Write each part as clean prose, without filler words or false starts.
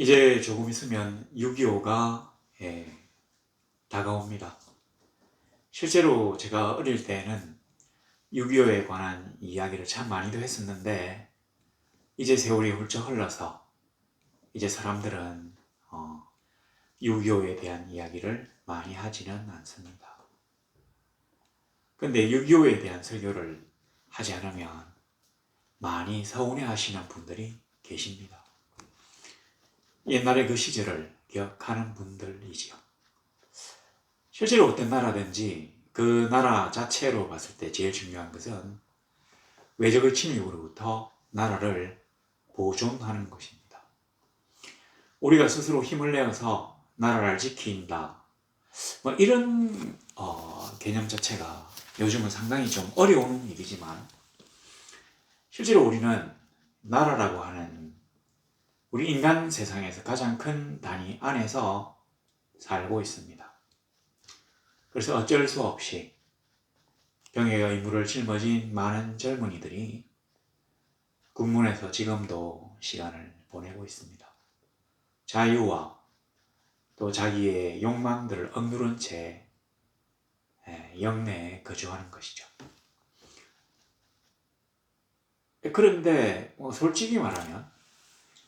이제 조금 있으면 6.25가 다가옵니다. 실제로 제가 어릴 때는 6.25에 관한 이야기를 참 많이도 했었는데 이제 세월이 훌쩍 흘러서 이제 사람들은 6.25에 대한 이야기를 많이 하지는 않습니다. 근데 6.25에 대한 설교를 하지 않으면 많이 서운해 하시는 분들이 계십니다. 옛날의 그 시절을 기억하는 분들이지요. 실제로 어떤 나라든지 그 나라 자체로 봤을 때 제일 중요한 것은 외적의 침입으로부터 나라를 보존하는 것입니다. 우리가 스스로 힘을 내어서 나라를 지킨다. 이런 개념 자체가 요즘은 상당히 좀 어려운 일이지만 실제로 우리는 나라라고 하는 우리 인간 세상에서 가장 큰 단위 안에서 살고 있습니다. 그래서 어쩔 수 없이 병역의 의무를 짊어진 많은 젊은이들이 군문에서 지금도 시간을 보내고 있습니다. 자유와 또 자기의 욕망들을 억누른 채 영내에 거주하는 것이죠. 그런데 솔직히 말하면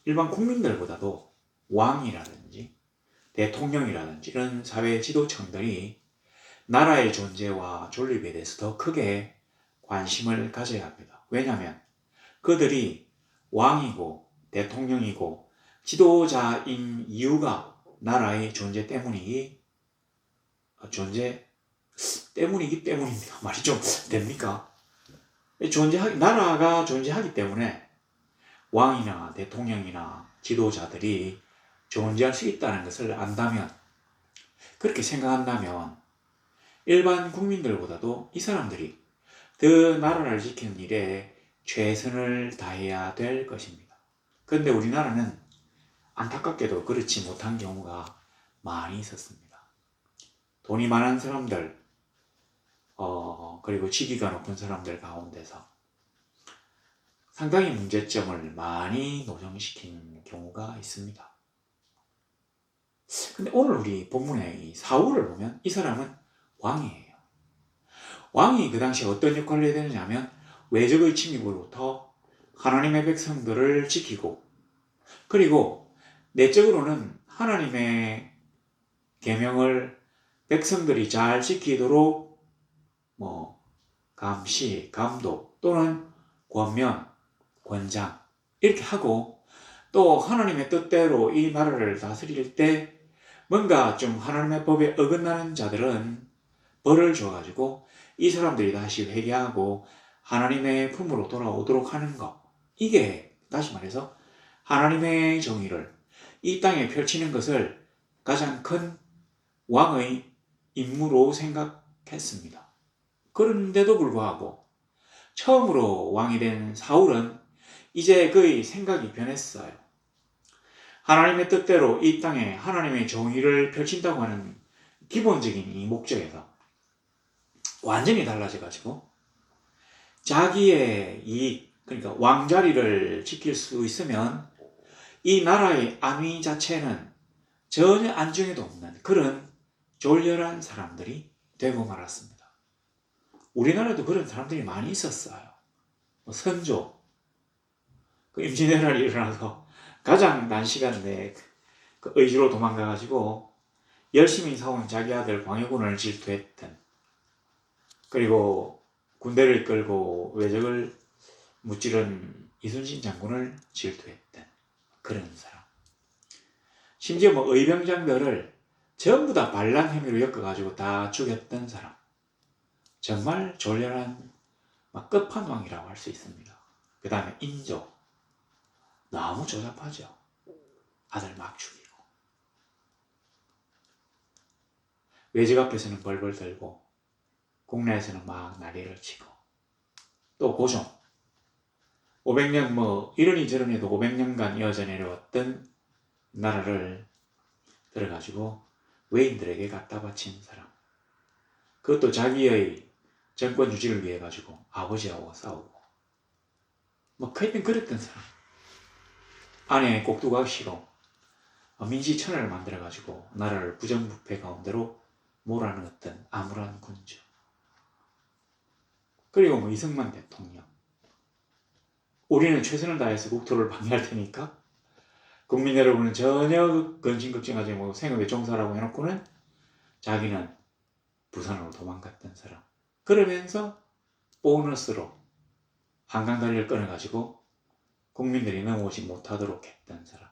일반 국민들보다도 왕이라든지 대통령이라든지 이런 사회 지도층들이 나라의 존재와 존립에 대해서 더 크게 관심을 가져야 합니다. 왜냐하면 그들이 왕이고 대통령이고 지도자인 이유가 나라의 존재 때문이기 때문입니다. 말이 좀 됩니까? 나라가 존재하기 때문에 왕이나 대통령이나 지도자들이 존재할 수 있다는 것을 안다면, 그렇게 생각한다면 일반 국민들보다도 이 사람들이 그 나라를 지키는 일에 최선을 다해야 될 것입니다. 그런데 우리나라는 안타깝게도 그렇지 못한 경우가 많이 있었습니다. 돈이 많은 사람들, 그리고 직위가 높은 사람들 가운데서 상당히 문제점을 많이 노정시킨 경우가 있습니다. 근데 오늘 우리 본문의 이 사울을 보면 이 사람은 왕이에요. 왕이 그 당시에 어떤 역할을 해야 되느냐면 외적의 침입으로부터 하나님의 백성들을 지키고, 그리고 내적으로는 하나님의 계명을 백성들이 잘 지키도록 감시, 감독 또는 권면, 권장 이렇게 하고, 또 하나님의 뜻대로 이 나라를 다스릴 때 뭔가 좀 하나님의 법에 어긋나는 자들은 벌을 줘가지고 이 사람들이 다시 회개하고 하나님의 품으로 돌아오도록 하는 것, 이게 다시 말해서 하나님의 정의를 이 땅에 펼치는 것을 가장 큰 왕의 임무로 생각했습니다. 그런데도 불구하고 처음으로 왕이 된 사울은 이제 그의 생각이 변했어요. 하나님의 뜻대로 이 땅에 하나님의 정의를 펼친다고 하는 기본적인 이 목적에서 완전히 달라져가지고 자기의 이익, 그러니까 왕자리를 지킬 수 있으면 이 나라의 안위 자체는 전혀 안정에도 없는 그런 졸렬한 사람들이 되고 말았습니다. 우리나라도 그런 사람들이 많이 있었어요. 선조, 그 임진왜란이 일어나서 가장 단시간 내에 그 의주로 도망가가지고 열심히 싸운 자기 아들 광해군을 질투했던, 그리고 군대를 이끌고 외적을 무찌른 이순신 장군을 질투했던 그런 사람. 심지어 의병장들을 전부 다 반란 혐의로 엮어가지고 다 죽였던 사람. 정말 졸렬한 끝판왕이라고 할 수 있습니다. 그 다음에 인조. 너무 조잡하죠. 아들 막 죽이고. 외적 앞에서는 벌벌 떨고 국내에서는 막 난리를 치고. 또 고종. 500년 이러니 저러니 해도 500년간 이어져 내려왔던 나라를 들어가지고 외인들에게 갖다 바친 사람. 그것도 자기의 정권 유지를 위해 가지고 아버지하고 싸우고. 하여튼 그랬던 사람. 아내 꼭두각시로 민시천을 만들어가지고 나라를 부정부패 가운데로 몰아넣었던 암울한 군주. 그리고 뭐 이승만 대통령. 우리는 최선을 다해서 국토를 방해할 테니까 국민 여러분은 전혀 근심 걱정하지 말고 생업에 종사라고 해놓고는 자기는 부산으로 도망갔던 사람. 그러면서 보너스로 한강다리를 끊어가지고 국민들이 넘어오지 못하도록 했던 사람.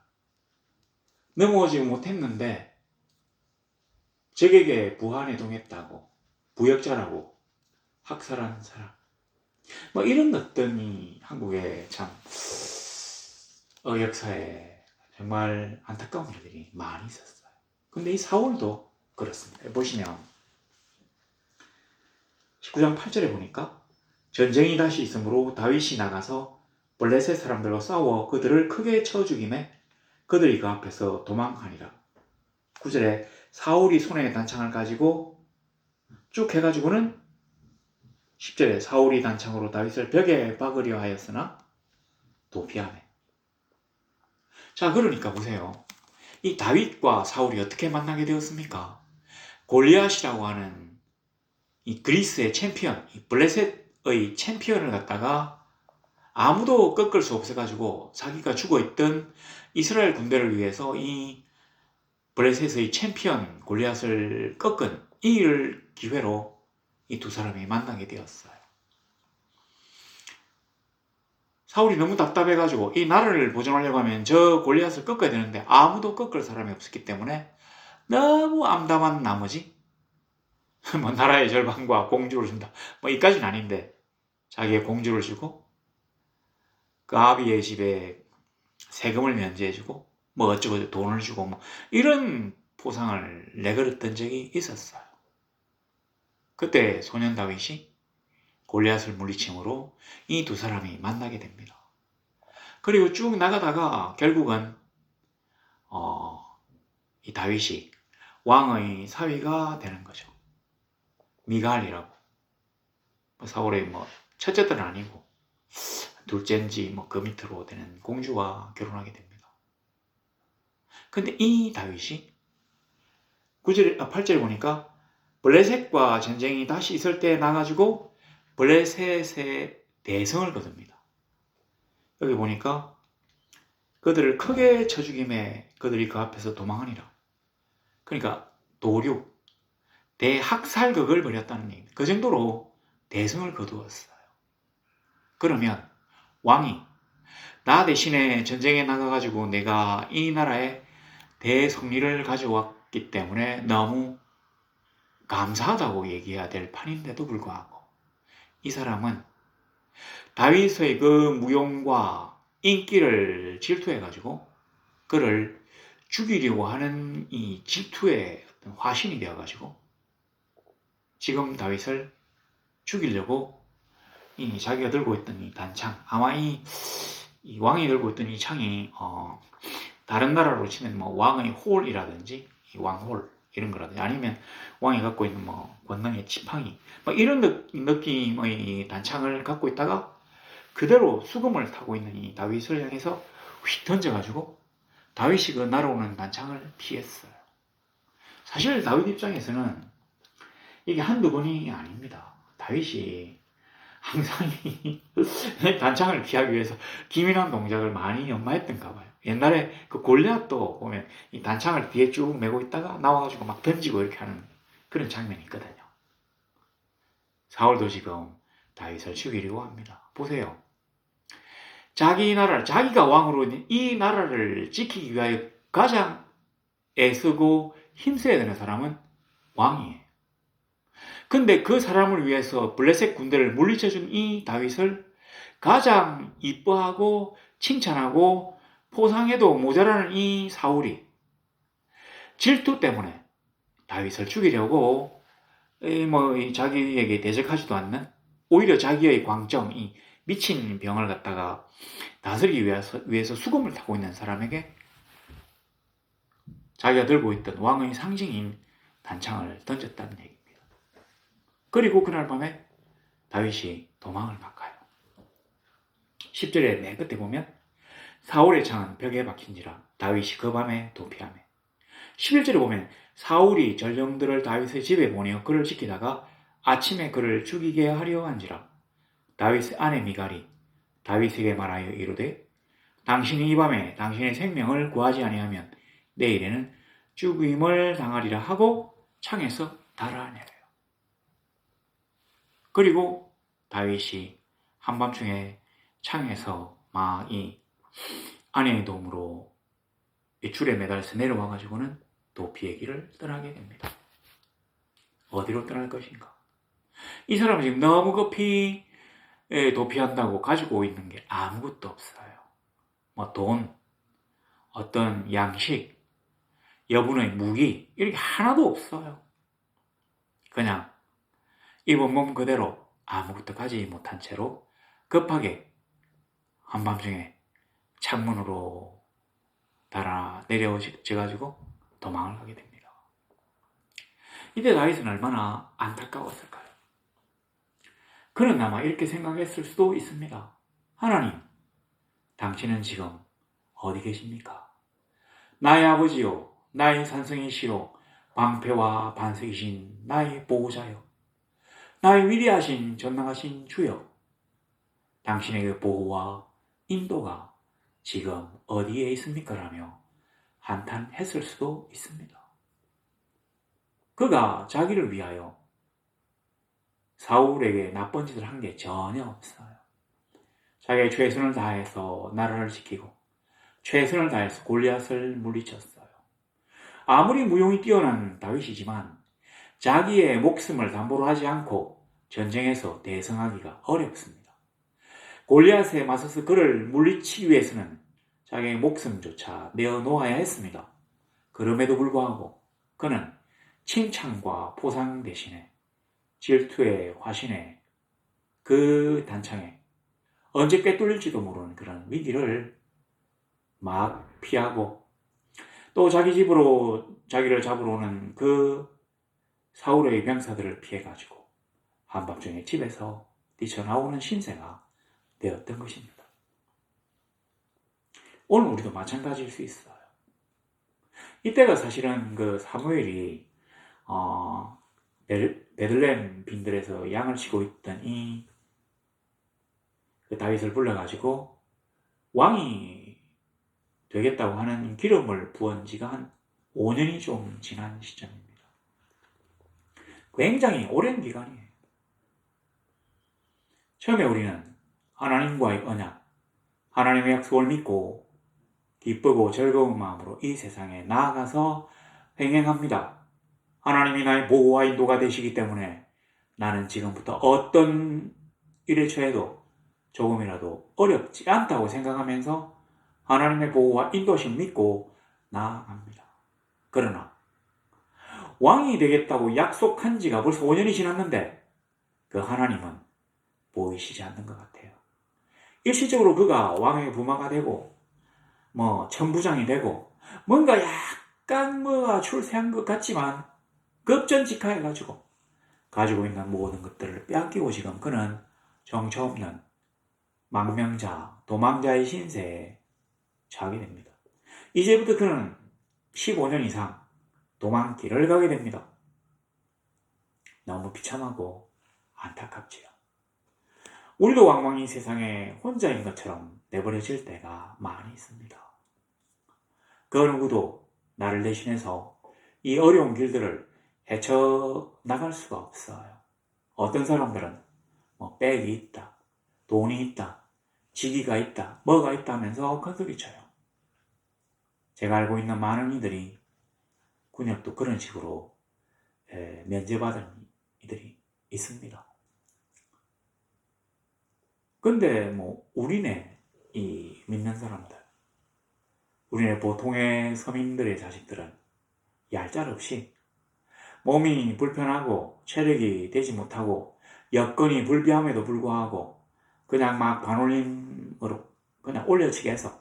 넘어오지 못했는데 적에게 부안해동했다고 부역자라고 학살한 사람. 뭐 이런 어떤 이 한국의 참 역사에 정말 안타까운 일들이 많이 있었어요. 근데 이 4월도 그렇습니다. 보시면 19장 8절에 보니까 전쟁이 다시 있으므로 다윗이 나가서 블레셋 사람들과 싸워 그들을 크게 쳐 죽이매 그들이 그 앞에서 도망하니라. 9절에 사울이 손에 단창을 가지고 쭉 해가지고는 10절에 사울이 단창으로 다윗을 벽에 박으려 하였으나 도피하매. 자, 그러니까 보세요. 이 다윗과 사울이 어떻게 만나게 되었습니까? 골리앗이라고 하는 이 그리스의 챔피언, 이 블레셋의 챔피언을 갖다가 아무도 꺾을 수 없어가지고 자기가 죽어있던 이스라엘 군대를 위해서 이 블레셋의 챔피언 골리앗을 꺾은 이 기회로 이 두 사람이 만나게 되었어요. 사울이 너무 답답해가지고 이 나라를 보존하려고 하면 저 골리앗을 꺾어야 되는데 아무도 꺾을 사람이 없었기 때문에 너무 암담한 나머지 뭐 나라의 절반과 공주를 준다. 뭐 이까지는 아닌데 자기의 공주를 주고 그 아비의 집에 세금을 면제해주고 뭐 어쩌고 돈을 주고 뭐 이런 포상을 내걸었던 적이 있었어요. 그때 소년 다윗이 골리앗을 물리침으로 이 두 사람이 만나게 됩니다. 그리고 쭉 나가다가 결국은 이 다윗이 왕의 사위가 되는 거죠. 미갈이라고. 사울의 뭐 첫째들은 아니고 둘째인지 뭐 그 밑으로 되는 공주와 결혼하게 됩니다. 근데 이 다윗이 8절에 보니까 블레셋과 전쟁이 다시 있을 때 나가지고 블레셋의 대성을 거둡니다. 여기 보니까 그들을 크게 쳐 죽임에 그들이 그 앞에서 도망하니라. 그러니까 도륙, 대학살극을 벌였다는 얘기입니다. 그 정도로 대성을 거두었어요. 그러면 왕이 나 대신에 전쟁에 나가가지고 내가 이 나라에 대성리를 가져왔기 때문에 너무 감사하다고 얘기해야 될 판인데도 불구하고 이 사람은 다윗의 그 무용과 인기를 질투해가지고 그를 죽이려고 하는 이 질투의 어떤 화신이 되어가지고 지금 다윗을 죽이려고 이 자기가 들고 있던 이 단창, 아마 이 왕이 들고 있던 이 창이 다른 나라로 치면 뭐 왕의 홀이라든지 이 왕홀 이런 거라든지 아니면 왕이 갖고 있는 뭐 권능의 지팡이 뭐 이런 느낌의 단창을 갖고 있다가 그대로 수금을 타고 있는 이 다윗을 향해서 휙 던져가지고 다윗이 그 날아오는 단창을 피했어요. 사실 다윗 입장에서는 이게 한두 번이 아닙니다. 다윗이 항상 이 단창을 피하기 위해서 기민한 동작을 많이 연마했던가 봐요. 옛날에 그 골리앗도 보면 이 단창을 뒤에 쭉 메고 있다가 나와가지고 막 던지고 이렇게 하는 그런 장면이 있거든요. 사울도 지금 다윗을 죽이려고 합니다. 보세요. 자기 나라를, 자기가 왕으로 있는 이 나라를 지키기 위하여 가장 애쓰고 힘써야 되는 사람은 왕이에요. 근데 그 사람을 위해서 블레셋 군대를 물리쳐준 이 다윗을 가장 이뻐하고 칭찬하고 포상해도 모자라는 이 사울이 질투 때문에 다윗을 죽이려고 자기에게 대적하지도 않는 오히려 자기의 광정, 이 미친 병을 갖다가 다스리기 위해서 수금을 타고 있는 사람에게 자기가 들고 있던 왕의 상징인 단창을 던졌다는 얘기입니다. 그리고 그날 밤에 다윗이 도망을 막 가요. 10절에 맨 끝에 보면 사울의 창은 벽에 박힌지라 다윗이 그 밤에 도피하며 11절에 보면 사울이 전령들을 다윗의 집에 보내어 그를 지키다가 아침에 그를 죽이게 하려 한지라. 다윗의 아내 미갈이 다윗에게 말하여 이르되 당신이 이 밤에 당신의 생명을 구하지 아니하면 내일에는 죽임을 당하리라 하고 창에서 달아내려요. 그리고 다윗이 한밤중에 창에서 막 이 아내의 도움으로 이 줄에 매달려서 내려와가지고는 도피의 길을 떠나게 됩니다. 어디로 떠날 것인가? 이 사람은 지금 너무 급히 도피한다고 가지고 있는 게 아무것도 없어요. 뭐 돈, 어떤 양식, 여분의 무기 이렇게 하나도 없어요. 그냥 입은 몸 그대로 아무것도 가지 못한 채로 급하게 한밤중에 창문으로 달아 내려져가지고 도망을 가게 됩니다. 이때 다윗은 얼마나 안타까웠을까요? 그는 아마 이렇게 생각했을 수도 있습니다. 하나님, 당신은 지금 어디 계십니까? 나의 아버지요, 나의 산성이시요, 방패와 반석이신 나의 보호자요, 나의 위대하신 전능하신 주요, 당신의 그 보호와 인도가 지금 어디에 있습니까? 라며 한탄했을 수도 있습니다. 그가 자기를 위하여 사울에게 나쁜 짓을 한 게 전혀 없어요. 자기의 최선을 다해서 나라를 지키고 최선을 다해서 골리앗을 물리쳤어요. 아무리 무용이 뛰어난 다윗이지만 자기의 목숨을 담보로 하지 않고 전쟁에서 대성하기가 어렵습니다. 골리앗에 맞서서 그를 물리치기 위해서는 자기의 목숨조차 내어놓아야 했습니다. 그럼에도 불구하고 그는 칭찬과 포상 대신에 질투의 화신에 그 단창에 언제 꿰뚫릴지도 모르는 그런 위기를 막 피하고 또 자기 집으로 자기를 잡으러 오는 그 사울의 병사들을 피해가지고 한밤중에 집에서 뛰쳐나오는 신세가 되었던 것입니다. 오늘 우리도 마찬가지일 수 있어요. 이때가 사실은 그 사무엘이 베들레헴 빈들에서 양을 치고 있던 그 다윗을 불러가지고 왕이 되겠다고 하는 기름을 부은 지가 한 5년이 좀 지난 시점입니다. 굉장히 오랜 기간이에요. 처음에 우리는 하나님과의 언약, 하나님의 약속을 믿고 기쁘고 즐거운 마음으로 이 세상에 나아가서 행행합니다. 하나님이 나의 보호와 인도가 되시기 때문에 나는 지금부터 어떤 일에 처해도 조금이라도 어렵지 않다고 생각하면서 하나님의 보호와 인도심을 믿고 나아갑니다. 그러나 왕이 되겠다고 약속한 지가 벌써 5년이 지났는데 그 하나님은 보이시지 않는 것 같아요. 일시적으로 그가 왕의 부마가 되고 천부장이 되고 뭔가 약간 뭐가 출세한 것 같지만 급전직하해가지고 가지고 있는 모든 것들을 빼앗기고 지금 그는 정처 없는 망명자, 도망자의 신세에 처하게 됩니다. 이제부터 그는 15년 이상 도망길을 가게 됩니다. 너무 비참하고 안타깝지요. 우리도 왕왕이 세상에 혼자인 것처럼 내버려질 때가 많이 있습니다. 그 누구도 나를 대신해서 이 어려운 길들을 헤쳐나갈 수가 없어요. 어떤 사람들은 백이 있다, 돈이 있다, 직위가 있다, 뭐가 있다 하면서 큰소리쳐요. 제가 알고 있는 많은 이들이 군역도 그런 식으로 면제받은 이들이 있습니다. 근데 우리네 이 믿는 사람들, 우리네 보통의 서민들의 자식들은 얄짤없이 몸이 불편하고 체력이 되지 못하고 여건이 불비함에도 불구하고 그냥 막 반올림으로 그냥 올려치기 해서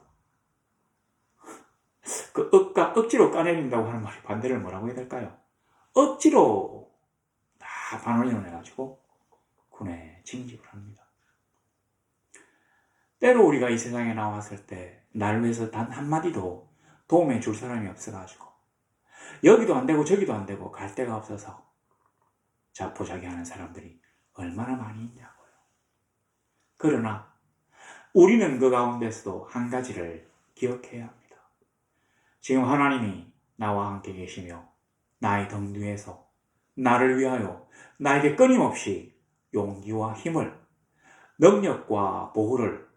그 억지로 까내린다고 하는 말이 반대를 뭐라고 해야 될까요? 억지로 다 반올림을 해가지고 군에 징집을 합니다. 때로 우리가 이 세상에 나왔을 때 나를 위해서 단 한마디도 도움해 줄 사람이 없어가지고 여기도 안 되고 저기도 안 되고 갈 데가 없어서 자포자기하는 사람들이 얼마나 많이 있냐고요. 그러나 우리는 그 가운데서도 한 가지를 기억해야 합니다. 지금 하나님이 나와 함께 계시며 나의 등 뒤에서 나를 위하여 나에게 끊임없이 용기와 힘을, 능력과 보호를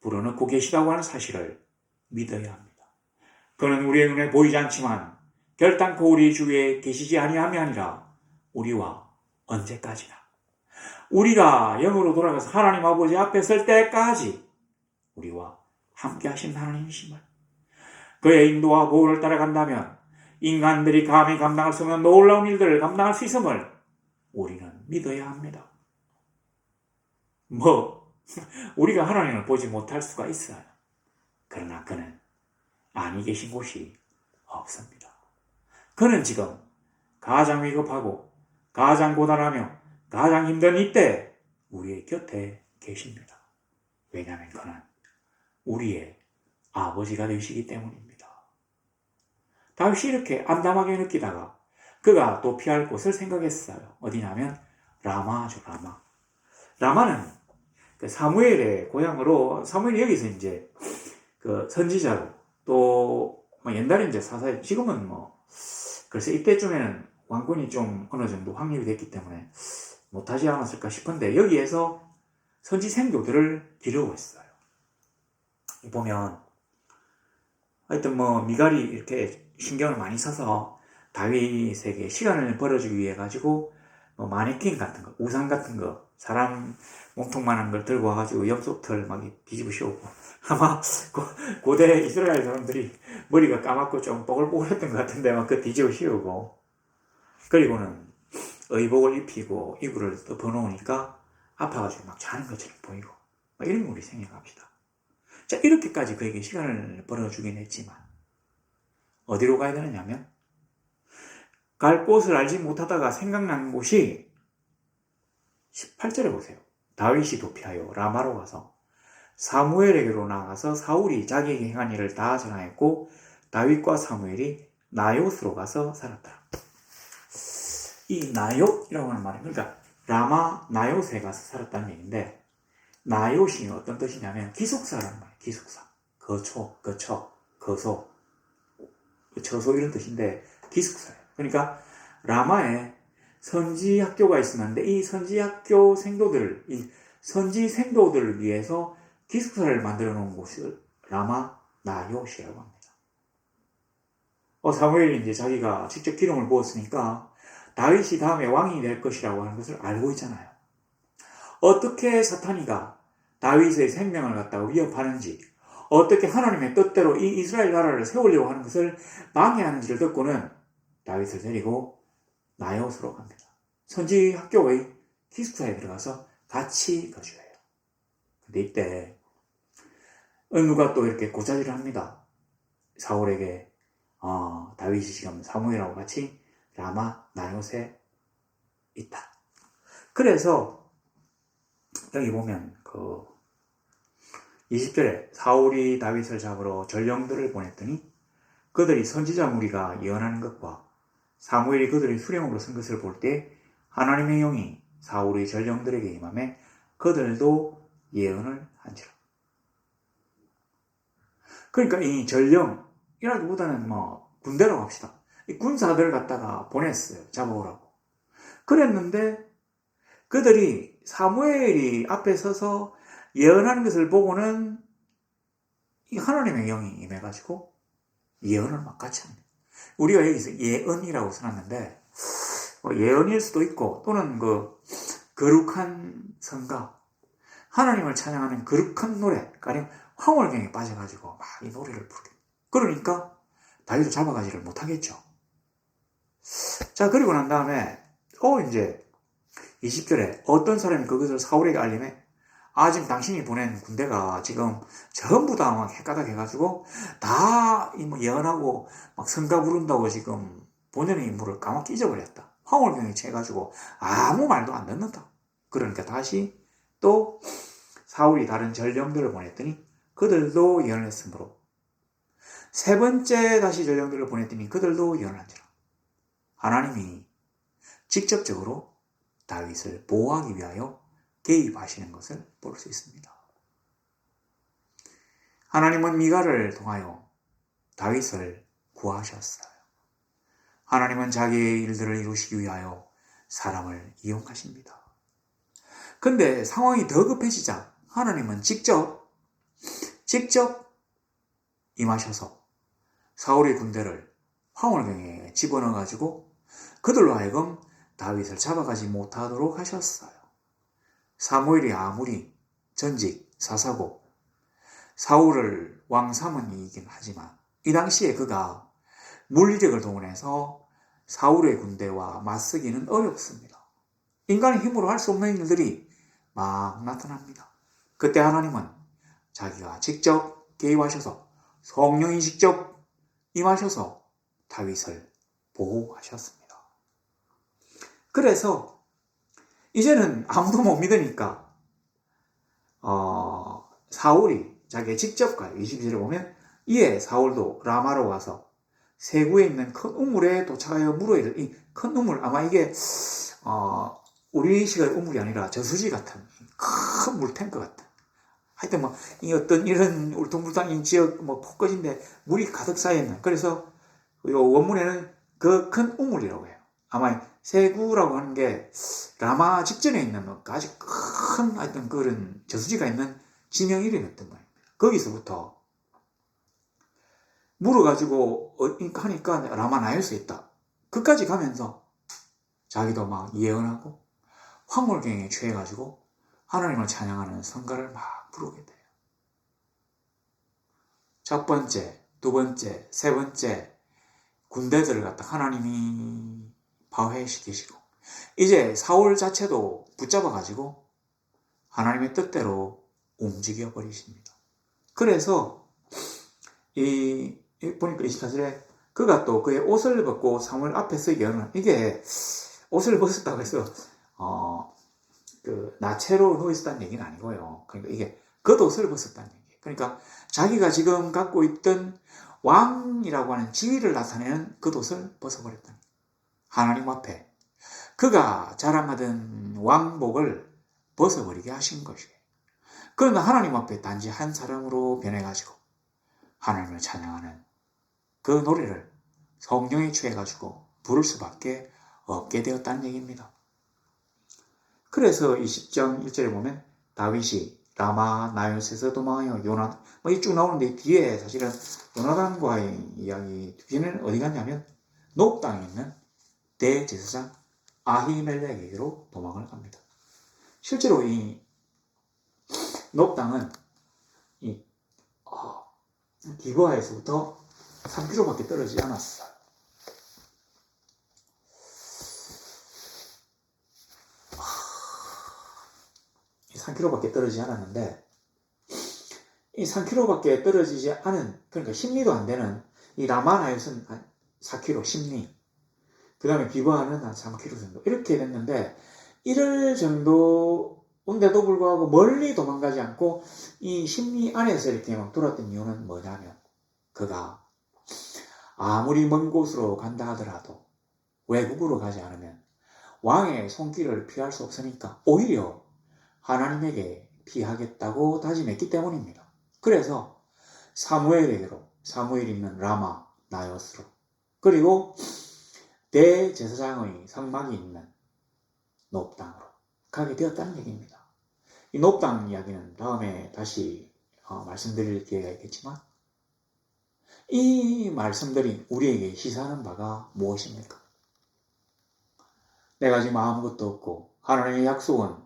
불어넣고 계시다고 하는 사실을 믿어야 합니다. 그는 우리의 눈에 보이지 않지만 결단코 우리 주위에 계시지 아니함이 아니라 우리와 언제까지나 우리가 영으로 돌아가서 하나님 아버지 앞에 설 때까지 우리와 함께 하신 하나님이심을, 그의 인도와 보호를 따라간다면 인간들이 감히 감당할 수 없는 놀라운 일들을 감당할 수 있음을 우리는 믿어야 합니다. 우리가 하나님을 보지 못할 수가 있어요. 그러나 그는 아니 계신 곳이 없습니다. 그는 지금 가장 위급하고 가장 고단하며 가장 힘든 이때 우리의 곁에 계십니다. 왜냐하면 그는 우리의 아버지가 되시기 때문입니다. 다윗이 이렇게 암담하게 느끼다가 그가 또 피할 곳을 생각했어요. 어디냐면 라마죠, 라마. 라마는 그 사무엘의 고향으로, 사무엘이 여기서 이제 그 선지자로, 또 옛날에 이제 사사였, 지금은 글쎄 이때쯤에는 왕권이 좀 어느 정도 확립이 됐기 때문에 못하지 않았을까 싶은데 여기에서 선지 생도들을 기르고있어요. 보면 하여튼 미갈이 이렇게 신경을 많이 써서 다윗에게 시간을 벌어주기 위해 가지고 마네킹 같은 거, 우상 같은 거, 사람 몸통만한 걸 들고 와가지고 엽속털 막 뒤집어 씌우고, 아마 고대 이스라엘 사람들이 머리가 까맣고 좀 뽀글뽀글했던 것 같은데 막 그 뒤집어 씌우고, 그리고는 의복을 입히고 이불을 덮어놓으니까 아파가지고 막 자는 것처럼 보이고 막 이런 거 우리 생각합시다. 자, 이렇게까지 그에게 시간을 벌어주긴 했지만 어디로 가야 되느냐면 갈 곳을 알지 못하다가 생각난 곳이 18절에 보세요. 다윗이 도피하여 라마로 가서 사무엘에게로 나아가서 사울이 자기에게 행한 일을 다 전하였고 다윗과 사무엘이 나요스로 가서 살았다. 이 나요이라고 하는 말은 그러니까 라마 나요스에 가서 살았다는 얘기인데, 나요시 어떤 뜻이냐면 기숙사라는 말이에요. 기숙사, 거처, 거소, 처소 이런 뜻인데 기숙사예요. 그러니까 라마에 선지 학교가 있었는데 이 선지 학교 생도들을, 이 선지 생도들을 위해서 기숙사를 만들어 놓은 곳을 라마 나요시라고 합니다. 사무엘이 이제 자기가 직접 기름을 부었으니까 다윗이 다음에 왕이 될 것이라고 하는 것을 알고 있잖아요. 어떻게 사탄이가 다윗의 생명을 갖다가 위협하는지, 어떻게 하나님의 뜻대로 이 이스라엘 나라를 세우려고 하는 것을 방해하는지를 듣고는 다윗을 데리고 나요스로 갑니다. 선지 학교의 기숙사에 들어가서 같이 거주해요. 근데 이때 누가 또 이렇게 고자질을 합니다. 사울에게 다윗이 지금 사무엘하고 같이 라마 나요스에 있다. 그래서 여기 보면 20절에 사울이 다윗을 잡으러 전령들을 보냈더니 그들이 선지자 무리가 예언하는 것과 사무엘이 그들의 수령으로 쓴 것을 볼 때 하나님의 영이 사울의 전령들에게 임하매 그들도 예언을 한지라. 그러니까 이 전령이라기보다는 군대라고 합시다. 이 군사들을 갖다가 보냈어요. 잡아오라고. 그랬는데 그들이 사무엘이 앞에 서서 예언하는 것을 보고는 이 하나님의 영이 임해가지고 예언을 막 같이 합니다. 우리가 여기서 예언이라고 써놨는데 예언일 수도 있고 또는 거룩한 성가, 하나님을 찬양하는 거룩한 노래, 가령 황홀경에 빠져가지고 막 이 노래를 부르게. 그러니까 다윗을 잡아가지를 못하겠죠. 자, 그리고 난 다음에 이제 20절에 어떤 사람이 그것을 사울에게 알림해 지금 당신이 보낸 군대가 지금 전부 다 막 헷가닥 해가지고 다 예언하고 막 성가 부른다고 지금 본연의 임무를 까맣게 잊어버렸다. 황홀경에 채가지고 아무 말도 안 듣는다. 그러니까 다시 또 사울이 다른 전령들을 보냈더니 그들도 예언을 했으므로 세 번째 다시 전령들을 보냈더니 그들도 연한지라. 하나님이 직접적으로 다윗을 보호하기 위하여 개입하시는 것을 볼 수 있습니다. 하나님은 미가를 통하여 다윗을 구하셨어요. 하나님은 자기의 일들을 이루시기 위하여 사람을 이용하십니다. 근데 상황이 더 급해지자 하나님은 직접 임하셔서 사울의 군대를 황홀경에 집어넣어가지고 그들로 하여금 다윗을 잡아가지 못하도록 하셨어요. 사무엘이 아무리 전직 사사고 사울을 왕 삼은 이긴 하지만 이 당시에 그가 물리력을 동원해서 사울의 군대와 맞서기는 어렵습니다. 인간의 힘으로 할 수 없는 일들이 막 나타납니다. 그때 하나님은 자기가 직접 개입하셔서 성령이 직접 임하셔서 다윗을 보호하셨습니다. 그래서 이제는 아무도 못 믿으니까 사울이 자기의 직접 가요. 22절에 보면 이에 사울도 라마로 가서 세구에 있는 큰 우물에 도착하여 물어 이르. 이 큰 우물, 아마 이게 우리식의 우물이 아니라 저수지 같은 큰 물탱크 같은. 하여튼 뭐 이 어떤 이런 울퉁불퉁한 지역 뭐 폭거지인데 물이 가득 쌓여 있는. 그래서 이 원문에는 그 큰 우물이라고 해요. 아마 세구라고 하는 게 라마 직전에 있는 뭐 아주 큰 하여튼 그런 저수지가 있는 지명 이름이었던 거예요. 거기서부터 물어가지고 하니까 라마 나일수에 있다. 그까지 가면서 자기도 막 예언하고 황홀경에 취해가지고 하나님을 찬양하는 성가를 막 부르게 돼요. 첫 번째, 두 번째, 세 번째 군대들을 갖다 하나님이 파괴시키시고 이제 사울 자체도 붙잡아가지고 하나님의 뜻대로 움직여 버리십니다. 그래서 보니까 24절에 그가 또 그의 옷을 벗고 사무엘 앞에서 예언을, 이게 옷을 벗었다고 해서 그 나체로 누워 있었다는 얘기는 아니고요. 그러니까 이게 겉옷을 벗었다는 얘기예요. 그러니까 자기가 지금 갖고 있던 왕이라고 하는 지위를 나타내는 겉옷을 벗어버렸다는 거예요. 하나님 앞에 그가 자랑하던 왕복을 벗어버리게 하신 것이에요. 그러나 하나님 앞에 단지 한 사람으로 변해가지고 하나님을 찬양하는 그 노래를 성령에 취해가지고 부를 수밖에 없게 되었다는 얘기입니다. 그래서 20장 1절에 보면 다윗이 라마 나요스에서 도망하여 요나단, 이 쭉 나오는데 뒤에 사실은 요나단과의 이야기 뒤에는 어디 갔냐면 높 땅에 있는 대제사장 아히멜렉에게로 도망을 갑니다. 실제로 이 높 땅은 이 기브아에서부터 3km밖에 떨어지지 않았어요. 이 3km밖에 떨어지지 않았는데 이 3km밖에 떨어지지 않은, 그러니까 10리도 안 되는 이 라마나요스는 한 4km, 10리, 그 다음에 기브아는 한 3km 정도 이렇게 됐는데 이럴 정도인데도 불구하고 멀리 도망가지 않고 이 10리 안에서 이렇게 막 돌았던 이유는 뭐냐면 그가 아무리 먼 곳으로 간다 하더라도 외국으로 가지 않으면 왕의 손길을 피할 수 없으니까 오히려 하나님에게 피하겠다고 다짐했기 때문입니다. 그래서 사무엘에게로, 사무엘 있는 라마 나요스로, 그리고 대제사장의 성막이 있는 높땅으로 가게 되었다는 얘기입니다. 이 높땅 이야기는 다음에 다시 말씀드릴 기회가 있겠지만 이 말씀들이 우리에게 시사하는 바가 무엇입니까? 내가 지금 아무것도 없고 하나님의 약속은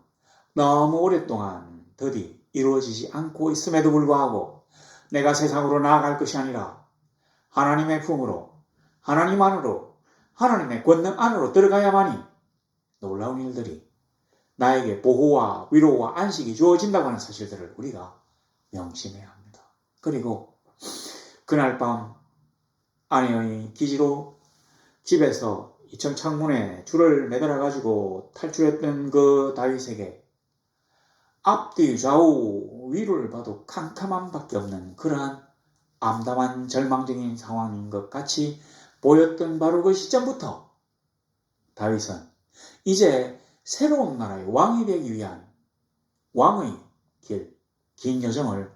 너무 오랫동안 더디 이루어지지 않고 있음에도 불구하고 내가 세상으로 나아갈 것이 아니라 하나님의 품으로, 하나님 안으로, 하나님의 권능 안으로 들어가야만이 놀라운 일들이 나에게 보호와 위로와 안식이 주어진다고 하는 사실들을 우리가 명심해야 합니다. 그리고 그날 밤 아내의 기지로 집에서 2층 창문에 줄을 매달아 가지고 탈출했던 그 다윗에게 앞뒤 좌우 위를 봐도 캄캄함밖에 없는 그러한 암담한 절망적인 상황인 것 같이 보였던 바로 그 시점부터 다윗은 이제 새로운 나라의 왕이 되기 위한 왕의 길, 긴 여정을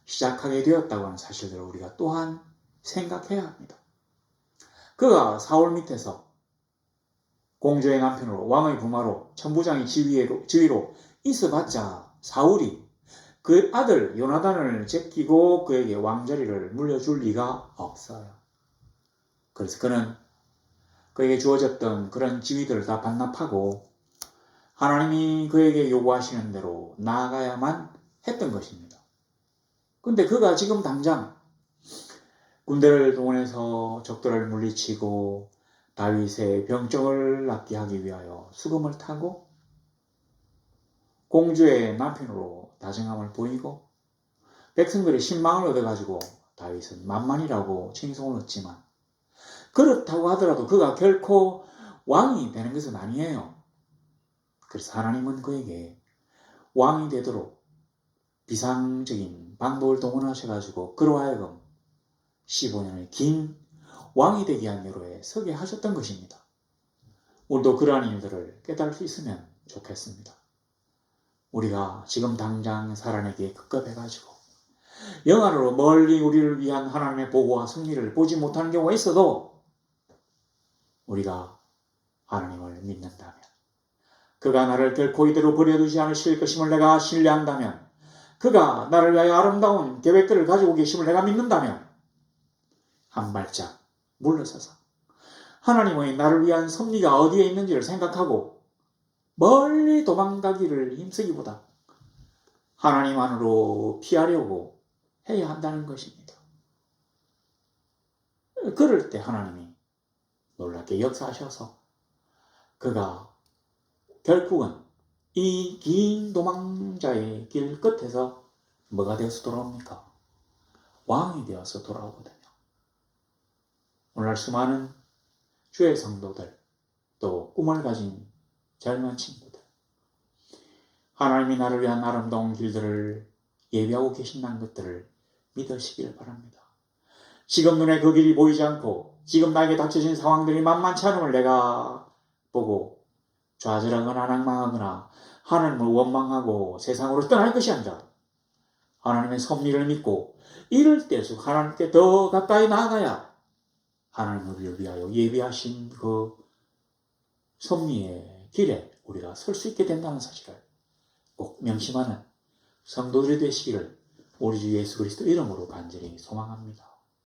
시작하게 되었다고 하는 사실들을 우리가 또한 생각해야 합니다. 그가 사울 밑에서 공주의 남편으로 왕의 부마로 천부장의 지위로 있어봤자 사울이 그 아들 요나단을 제끼고 그에게 왕자리를 물려줄 리가 없어요. 그래서 그는 그에게 주어졌던 그런 지위들을 다 반납하고 하나님이 그에게 요구하시는 대로 나아가야만 했던 것입니다. 근데 그가 지금 당장 군대를 동원해서 적들을 물리치고 다윗의 병정을 낫게 하기 위하여 수금을 타고 공주의 남편으로 다정함을 보이고 백성들의 신망을 얻어가지고 다윗은 만만이라고 칭송을 얻지만 그렇다고 하더라도 그가 결코 왕이 되는 것은 아니에요. 그래서 하나님은 그에게 왕이 되도록 비상적인 방법을 동원하셔가지고 그로 하여금 15년의 긴 왕이 되게 한 여로에 서게 하셨던 것입니다. 우리도 그러한 일들을 깨달을 수 있으면 좋겠습니다. 우리가 지금 당장 살아내기에 급급해가지고 영안으로 멀리 우리를 위한 하나님의 보고와 승리를 보지 못하는 경우가 있어도 우리가 하나님을 믿는다면 그가 나를 결코 이대로 버려두지 않으실 것임을 내가 신뢰한다면 그가 나를 위하여 아름다운 계획들을 가지고 계심을 내가 믿는다면 한 발짝 물러서서 하나님의 나를 위한 섭리가 어디에 있는지를 생각하고 멀리 도망가기를 힘쓰기보다 하나님 안으로 피하려고 해야 한다는 것입니다. 그럴 때 하나님이 놀랍게 역사하셔서 그가 결국은 이 긴 도망자의 길 끝에서 뭐가 되어서 돌아옵니까? 왕이 되어서 돌아오거든요. 오늘날 수많은 주의 성도들, 또 꿈을 가진 젊은 친구들, 하나님이 나를 위한 아름다운 길들을 예비하고 계신다는 것들을 믿으시길 바랍니다. 지금 눈에 그 길이 보이지 않고 지금 나에게 닥쳐진 상황들이 만만치 않음을 내가 보고 좌절하거나 낭망하거나 하나님을 원망하고 세상으로 떠날 것이 아니라 하나님의 섭리를 믿고 이럴 때일수록 하나님께 더 가까이 나아가야 하나님을 우리를 위하여 예비하신 그 섭리의 길에 우리가 설 수 있게 된다는 사실을 꼭 명심하는 성도들이 되시기를 우리 주 예수 그리스도 이름으로 간절히 소망합니다.